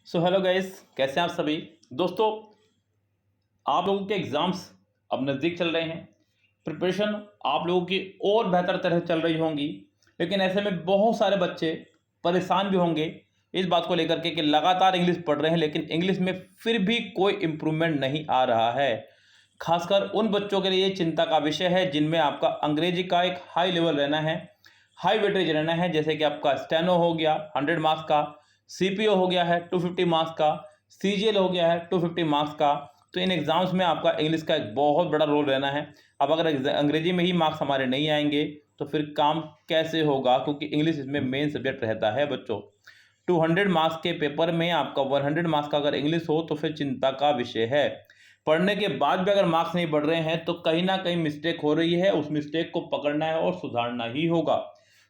So hello guys, कैसे हैं आप सभी दोस्तों। आप लोगों के एग्ज़ाम्स अब नज़दीक चल रहे हैं। प्रिपरेशन आप लोगों की और बेहतर तरह से चल रही होंगी, लेकिन ऐसे में बहुत सारे बच्चे परेशान भी होंगे इस बात को लेकर के कि लगातार इंग्लिश पढ़ रहे हैं, लेकिन इंग्लिश में फिर भी कोई इम्प्रूवमेंट नहीं आ रहा है। खासकर उन बच्चों के लिए ये चिंता का विषय है जिनमें आपका अंग्रेजी का एक हाई लेवल रहना है, हाई वेटेज रहना है। जैसे कि आपका स्टेनो हो गया 100 मार्क्स का, सीपीओ हो गया है 250 मार्क्स का, सीजीएल हो गया है 250 मार्क्स का। तो इन एग्ज़ाम्स में आपका इंग्लिश का एक बहुत बड़ा रोल रहना है। अब अगर अंग्रेजी में ही मार्क्स हमारे नहीं आएंगे तो फिर काम कैसे होगा, क्योंकि इंग्लिश इसमें मेन सब्जेक्ट रहता है बच्चों। 200 मार्क्स के पेपर में आपका 100 मार्क्स का अगर इंग्लिश हो तो फिर चिंता का विषय है। पढ़ने के बाद भी अगर मार्क्स नहीं बढ़ रहे हैं तो कहीं ना कहीं मिस्टेक हो रही है, उस मिस्टेक को पकड़ना है और सुधारना ही होगा।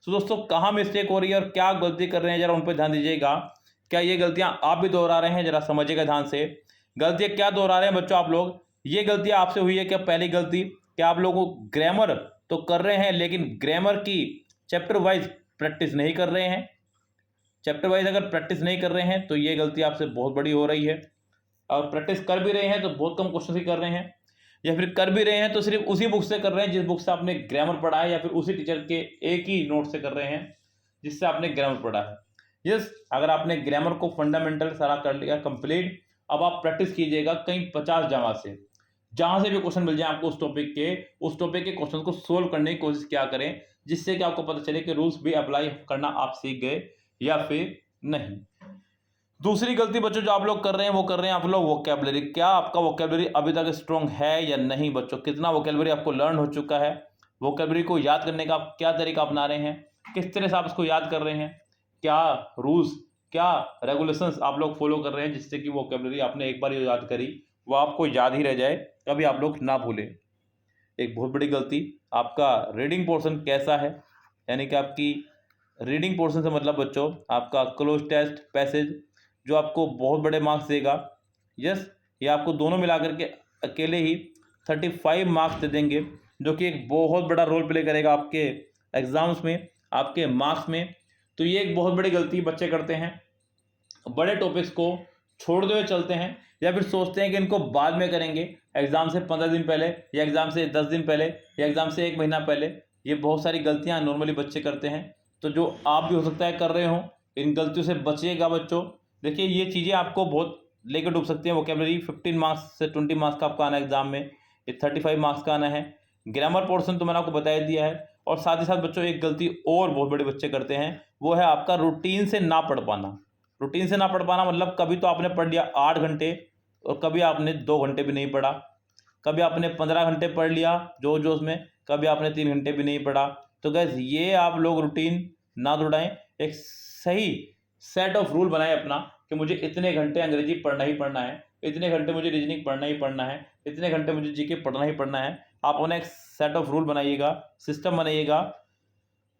तो दोस्तों, कहाँ मिस्टेक हो रही है और क्या गलती कर रहे हैं, जरा उन पर ध्यान दीजिएगा। क्या ये गलतियां आप भी दोहरा रहे हैं, जरा समझिएगा ध्यान से। गलतियां क्या दोहरा रहे हैं बच्चों आप लोग। ये गलतियां आपसे हुई है क्या? पहली गलती, क्या आप लोगों को ग्रामर तो कर रहे हैं लेकिन ग्रामर की चैप्टर वाइज प्रैक्टिस नहीं कर रहे हैं। चैप्टर वाइज अगर प्रैक्टिस नहीं कर रहे हैं तो ये गलती आपसे बहुत बड़ी हो रही है। और प्रैक्टिस कर भी रहे हैं तो बहुत कम क्वेश्चन ही कर रहे हैं, या फिर कर भी रहे हैं तो सिर्फ उसी बुक से कर रहे हैं जिस बुक से आपने ग्रामर पढ़ा है, या फिर उसी टीचर के एक ही नोट से कर रहे हैं जिससे आपने ग्रामर पढ़ा है। यस, अगर आपने ग्रामर को फंडामेंटल सारा कर लिया कंप्लीट, अब आप प्रैक्टिस कीजिएगा कहीं 50 जगह से, जहां से भी क्वेश्चन मिल जाए आपको उस टॉपिक के क्वेश्चन को सोल्व करने की कोशिश क्या करें, जिससे कि आपको पता चले कि रूल्स भी अप्लाई करना आप सीख गए या फिर नहीं। दूसरी गलती बच्चों जो आप लोग कर रहे हैं वो कर रहे हैं आप लोग वोकैबुलरी। क्या आपका वोकैबुलरी अभी तक स्ट्रॉन्ग है या नहीं बच्चों? कितना वोकैबुलरी आपको लर्न हो चुका है? वोकैबुलरी को याद करने का आप क्या तरीका अपना रहे हैं? किस तरह से आप इसको याद कर रहे हैं? क्या रूल्स, क्या रेगुलेशंस आप लोग फॉलो कर रहे हैं जिससे कि वोकैबुलरी आपने एक बार याद करी वो आपको याद ही रह जाए, कभी आप लोग ना भूलें। एक बहुत बड़ी गलती, आपका रीडिंग पोर्शन कैसा है, यानी कि आपकी रीडिंग पोर्शन से मतलब बच्चों आपका क्लोज टेस्ट पैसेज जो आपको बहुत बड़े मार्क्स देगा। यस, ये आपको दोनों मिलाकर के अकेले ही 35 मार्क्स दे देंगे, जो कि एक बहुत बड़ा रोल प्ले करेगा आपके एग्जाम्स में, आपके मार्क्स में। तो ये एक बहुत बड़ी गलती बच्चे करते हैं, बड़े टॉपिक्स को छोड़ते हुए चलते हैं, या फिर सोचते हैं कि इनको बाद में करेंगे, एग्जाम से 15 दिन पहले, या एग्जाम से 10 दिन पहले, या एग्जाम से 1 महीना पहले। ये बहुत सारी गलतियां नॉर्मली बच्चे करते हैं, तो जो आप भी हो सकता है कर रहे हो, इन गलतियों से बचिएगा बच्चों। देखिए, ये चीज़ें आपको बहुत लेकर डूब सकती हैं। वोकैबुलरी 15 मार्क्स से 20 मार्क्स का आपका आना एग्जाम में, ये 35 मार्क्स का आना है। ग्रामर पोर्शन तो मैंने आपको बता दिया है। और साथ ही साथ बच्चों एक गलती और बहुत बड़े बच्चे करते हैं, वो है आपका रूटीन से ना पढ़ पाना। रूटीन से ना पढ़ पाना मतलब कभी तो आपने पढ़ लिया 8 घंटे और कभी आपने 2 घंटे भी नहीं पढ़ा, कभी आपने 15 घंटे पढ़ लिया जोश जोश में, कभी आपने 3 घंटे भी नहीं पढ़ा। तो गैस, ये आप लोग रूटीन ना दौड़ाएं। एक सही सेट ऑफ रूल बनाएं अपना कि मुझे इतने घंटे अंग्रेजी पढ़ना ही पढ़ना है, इतने घंटे मुझे रीजनिंग पढ़ना ही पढ़ना है, इतने घंटे मुझे जीके पढ़ना ही पढ़ना है। आप उन्हें एक सेट ऑफ रूल बनाइएगा, सिस्टम बनाइएगा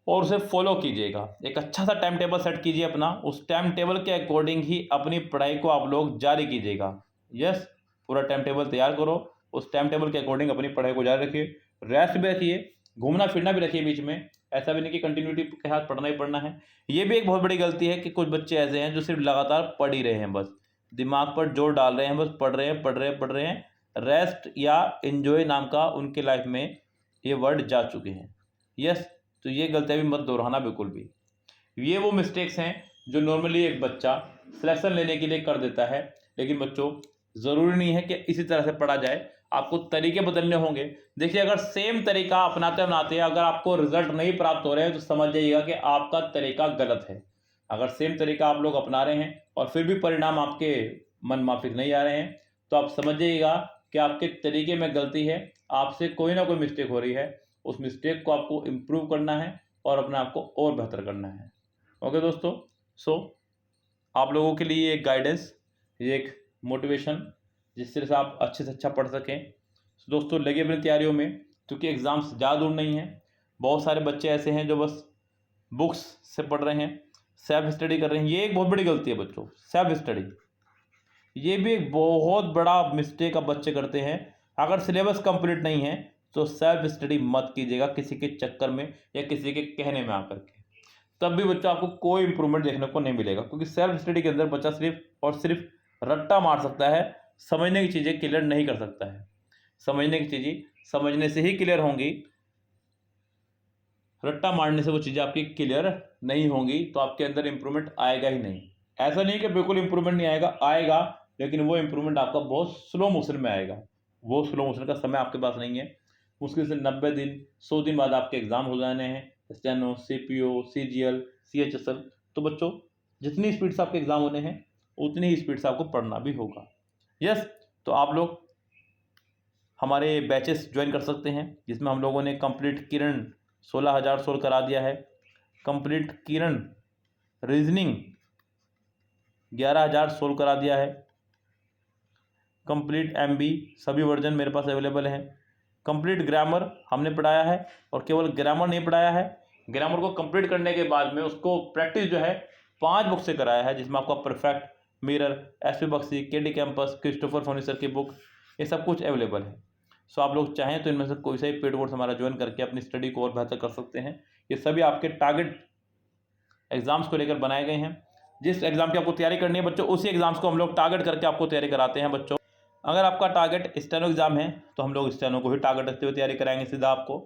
और उसे फॉलो कीजिएगा। एक अच्छा सा टाइम टेबल सेट कीजिए अपना, उस टाइम टेबल के अकॉर्डिंग ही अपनी पढ़ाई को आप लोग जारी कीजिएगा। यस, पूरा टाइम टेबल तैयार करो, उस टाइम टेबल के अकॉर्डिंग अपनी पढ़ाई को जारी रखिए। रेस्ट भी रखिए, घूमना फिरना भी रखिए बीच में, ऐसा भी नहीं कि कंटिन्यूटी के साथ पढ़ना ही पढ़ना है। ये भी एक बहुत बड़ी गलती है कि कुछ बच्चे ऐसे हैं जो सिर्फ लगातार पढ़ ही रहे हैं, बस दिमाग पर जोर डाल रहे हैं, बस पढ़ रहे हैं पढ़ रहे हैं पढ़ रहे हैं। रेस्ट या एंजॉय नाम का उनके लाइफ में ये वर्ड जा चुके हैं। यस, तो ये गलतियाँ भी मत दोहराना बिल्कुल भी। ये वो मिस्टेक्स हैं जो नॉर्मली एक बच्चा सिलेक्शन लेने के लिए कर देता है, लेकिन बच्चों ज़रूरी नहीं है कि इसी तरह से पढ़ा जाए, आपको तरीके बदलने होंगे। देखिए, अगर सेम तरीका अपनाते अपनाते अगर आपको रिजल्ट नहीं प्राप्त हो रहे हैं तो समझ जाइएगा कि आपका तरीका गलत है। अगर सेम तरीका आप लोग अपना रहे हैं और फिर भी परिणाम आपके मन माफिक नहीं आ रहे हैं तो आप समझ जाइएगा कि आपके तरीके में गलती है, आपसे कोई ना कोई मिस्टेक हो रही है। उस मिस्टेक को आपको इम्प्रूव करना है और अपने आप को और बेहतर करना है। ओके दोस्तों, सो आप लोगों के लिए एक गाइडेंस, ये एक मोटिवेशन जिस तरह से आप अच्छे से अच्छा पढ़ सकें। तो दोस्तों, लगे अपनी तैयारियों में, क्योंकि एग्ज़ाम्स ज़्यादा दूर नहीं हैं। बहुत सारे बच्चे ऐसे हैं जो बस बुक्स से पढ़ रहे हैं, सेल्फ स्टडी कर रहे हैं। ये एक बहुत बड़ी गलती है बच्चों, सेल्फ स्टडी। ये भी एक बहुत बड़ा मिस्टेक अब बच्चे करते हैं। अगर सिलेबस कंप्लीट नहीं है तो सेल्फ स्टडी मत कीजिएगा किसी के चक्कर में या किसी के कहने में आकर के। तब भी बच्चों आपको कोई इंप्रूवमेंट देखने को नहीं मिलेगा, क्योंकि सेल्फ स्टडी के अंदर बच्चा सिर्फ और सिर्फ रट्टा मार सकता है, समझने की चीज़ें क्लियर नहीं कर सकता है। समझने की चीज़ें समझने से ही क्लियर होंगी, रट्टा मारने से वो चीज़ें आपकी क्लियर नहीं होंगी, तो आपके अंदर इंप्रूवमेंट आएगा ही नहीं। ऐसा नहीं कि बिल्कुल इंप्रूवमेंट नहीं आएगा, आएगा, लेकिन वो इंप्रूवमेंट आपका बहुत स्लो मोशन में आएगा। वो स्लो मोशन का समय आपके पास नहीं है। मुश्किल से 90 दिन 100 दिन बाद आपके एग्ज़ाम हो जाने हैं, स्टेनो, सीपीओ, सीजीएल, सीएचएसएल। तो बच्चों जितनी स्पीड से आपके एग्ज़ाम होने हैं उतनी ही स्पीड से आपको पढ़ना भी होगा। यस, तो आप लोग हमारे बैचेस ज्वाइन कर सकते हैं, जिसमें हम लोगों ने कंप्लीट किरण 16,000 सोल्व करा दिया है, कंप्लीट किरण रीजनिंग 11,000 सोल्व करा दिया है, कंप्लीट एमबी सभी वर्जन मेरे पास अवेलेबल हैं, कंप्लीट ग्रामर हमने पढ़ाया है, और केवल ग्रामर नहीं पढ़ाया है, ग्रामर को कंप्लीट करने के बाद में उसको प्रैक्टिस जो है 5 बुक से कराया है, जिसमें आपका perfect, mirror, SP Bakshi, KD Campus, Christopher फोर्निसर की बुक, ये सब कुछ अवेलेबल है। सो आप लोग चाहें तो इनमें से कोई सा भी पेड कोर्स हमारा ज्वाइन करके अपनी स्टडी को और बेहतर कर सकते हैं। ये सभी आपके टारगेट एग्जाम्स को लेकर बनाए गए हैं। जिस एग्जाम की आपको तैयारी करनी है बच्चों, उसी एग्जाम्स को हम लोग टारगेट करके आपको तैयारी कराते हैं बच्चों। अगर आपका टारगेट स्टेनो एग्जाम है तो हम लोग स्टेनो को ही टारगेट रखते हुए तैयारी कराएंगे सीधा आपको।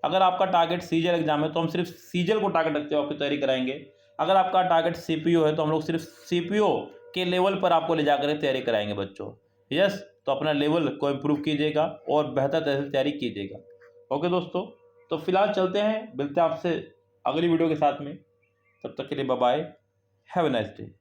अगर आपका टारगेट सीजीएल एग्जाम है तो हम सिर्फ सीजीएल को टारगेट रखते हुए आपकी तैयारी कराएंगे। अगर आपका टारगेट सीपीओ है तो हम लोग सिर्फ सीपीओ के लेवल पर आपको ले जाकर तैयारी कराएंगे बच्चों। यस, तो अपना लेवल को इम्प्रूव कीजिएगा और बेहतर तरह से तैयारी कीजिएगा। ओके दोस्तों, तो फिलहाल चलते हैं, मिलते हैं आपसे अगली वीडियो के साथ में। तब तक के लिए bye bye, have a nice day.